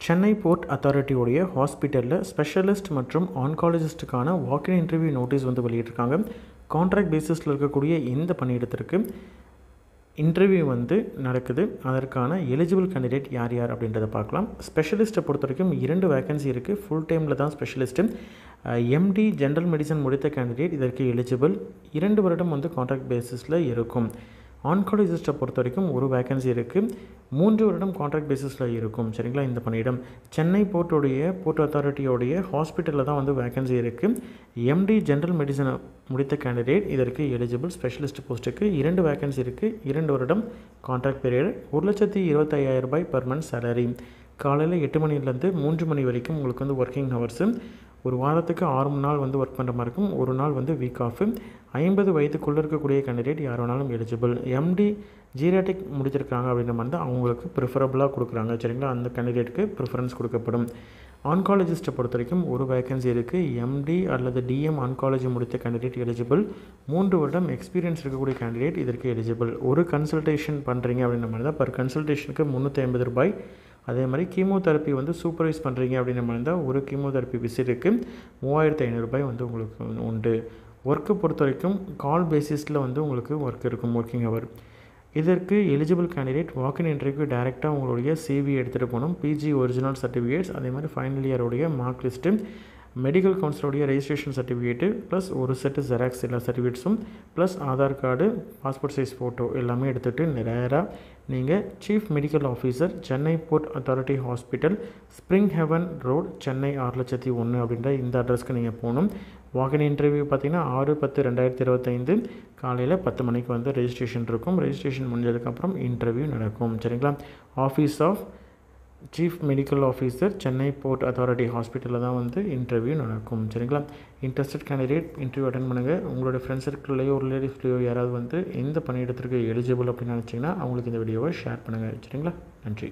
Chennai board அத்தாரிட்டியோடைய ஹாஸ்பிட்டலில் specialist மற்றும் ஆன்காலஜிஸ்ட்டுக்கான வாக்கின் interview notice வந்து வெளியிட்டிருக்காங்க. கான்ட்ராக்ட் பேசிஸில் இருக்கக்கூடிய இந்த பணியிடத்திற்கு இன்டர்வியூ வந்து நடக்குது. அதற்கான எலிஜிபிள் கேண்டிடேட் யார் யார் அப்படின்றத பார்க்கலாம். ஸ்பெஷலிஸ்ட்டை பொறுத்த வரைக்கும் 2 வேகன்சி இருக்குது. ஃபுல் டைமில் தான் ஸ்பெஷலிஸ்ட்டு. எம்டி ஜென்ரல் மெடிசன் முடித்த கேண்டிடேட் இதற்கு எலிஜிபிள். 2 வருடம் வந்து கான்ட்ராக்ட் பேசிஸில் இருக்கும். ஆன்காலஜிஸ்ட்டை பொறுத்த வரைக்கும் 1 வேகன்சி இருக்குது. 3 வருடம் கான்ட்ராக்ட் பேசிஸில் இருக்கும். சரிங்களா? இந்த பணியிடம் சென்னை போர்ட் அத்தாரிட்டியோடைய ஹாஸ்பிட்டலில் தான் வந்து வேகன்சி இருக்குது. எம்டி ஜென்ரல் மெடிசன் முடித்த கேண்டிடேட் இதற்கு எலிஜிபிள். ஸ்பெஷலிஸ்ட் போஸ்ட்டுக்கு 2 வேகன்சி இருக்குது. 2 வருடம் கான்ட்ராக்ட் பீரியட். 1,25,000 ரூபாய் பர் மந்த் சேலரி. காலையில் 8 மணிலேருந்து 3 மணி வரைக்கும் உங்களுக்கு வந்து ஒர்க்கிங் ஹவர்ஸு. ஒரு வாரத்துக்கு 6 நாள் வந்து ஒர்க் பண்ணுற மாதிரி இருக்கும். ஒரு நாள் வந்து வீக் ஆஃபு. 50 வயதுக்குள்ளே இருக்கக்கூடிய கேண்டிடேட் யார் வேணாலும் எலிஜிபிள். எம்டி ஜீரியாட்டிக் முடிச்சிருக்காங்க அப்படின்ற மாதிரி தான் அவங்களுக்கு ப்ரிஃபரபுளாக கொடுக்குறாங்க. சரிங்களா? அந்த கேண்டிடேட்டுக்கு ப்ரிஃபரன்ஸ் கொடுக்கப்படும். ஆன்காலஜிஸ்ட்டை பொறுத்த வரைக்கும் 1 வேகன்சி இருக்குது. எம்டி அல்லது டிஎம் ஆன்காலஜி முடித்த கேண்டிடேட் எலிஜிபிள். 3 வருடம் எக்ஸ்பீரியன்ஸ் இருக்கக்கூடிய கேண்டிடேட் இதற்கு எலிஜிபிள். ஒரு கன்சல்டேஷன் பண்ணுறீங்க அப்படின்ற மாதிரி தான் பர் கன்சல்டேஷனுக்கு 350 ரூபாய். அதே மாதிரி கீமோதெரப்பி வந்து சூப்பர்வைஸ் பண்ணுறீங்க அப்படின்ற மாதிரி தான் ஒரு கீமோதெரப்பி விசிட்டுக்கு 3,500 ரூபாய் வந்து உங்களுக்கு உண்டு. ஒர்க்கு பொறுத்த வரைக்கும் கால் பேசிஸில் வந்து உங்களுக்கு ஒர்க் இருக்கும், ஒர்க்கிங் ஹவர். இதற்கு எலிஜிபிள் கேண்டிடேட் வாக்கின் இன்டர்வியூ டைரெக்டாக உங்களுடைய சிவி எடுத்துகிட்டு போகணும். பிஜி ஒரிஜினல் சர்டிஃபிகேட்ஸ், அதே மாதிரி ஃபைனல் இயருடைய மார்க் லிஸ்ட்டு, மெடிக்கல் கவுன்சிலோடைய ரெஜிஸ்ட்ரேஷன் சர்டிஃபிகேட்டு ப்ளஸ் ஒரு செட்டு ஜெராக்ஸ் எல்லா சர்டிஃபிகேட்ஸும் plus Aadhaar card, passport size photo எல்லாமே எடுத்துகிட்டு நேராக நீங்கள் chief medical officer Chennai port authority hospital, spring haven road, Chennai 6,01,000 அப்படின்ற இந்த அட்ரஸ்க்கு நீங்கள் போகணும். வாக்கின் இன்டர்வியூ பார்த்தீங்கன்னா 6/10/2025 காலையில் 10 மணிக்கு வந்து ரெஜிஸ்ட்ரேஷன் இருக்கும். ரெஜிஸ்ட்ரேஷன் முடிஞ்சதுக்கப்புறம் இன்டர்வியூ நடக்கும். சரிங்களா? Office of chief medical officer Chennai port authority ஹாஸ்பிட்டலில் தான் வந்து இன்டர்வியூ நடக்கும். சரிங்களா? இன்ட்ரெஸ்டட் கேண்டிடேட் இன்டர்வியூ அட்டென்ட் பண்ணுங்கள். உங்களோட ஃப்ரெண்ட்ஸ் சர்க்கிள்லையோ ரிலேட்டிவ்ஸ்லையோ யாராவது வந்து எந்த பணியிடத்திற்கு எலிஜிபிள் அப்படின்னு நினச்சிங்கன்னா அவங்களுக்கு இந்த வீடியோவை ஷேர் பண்ணுங்கள். சரிங்களா? நன்றி.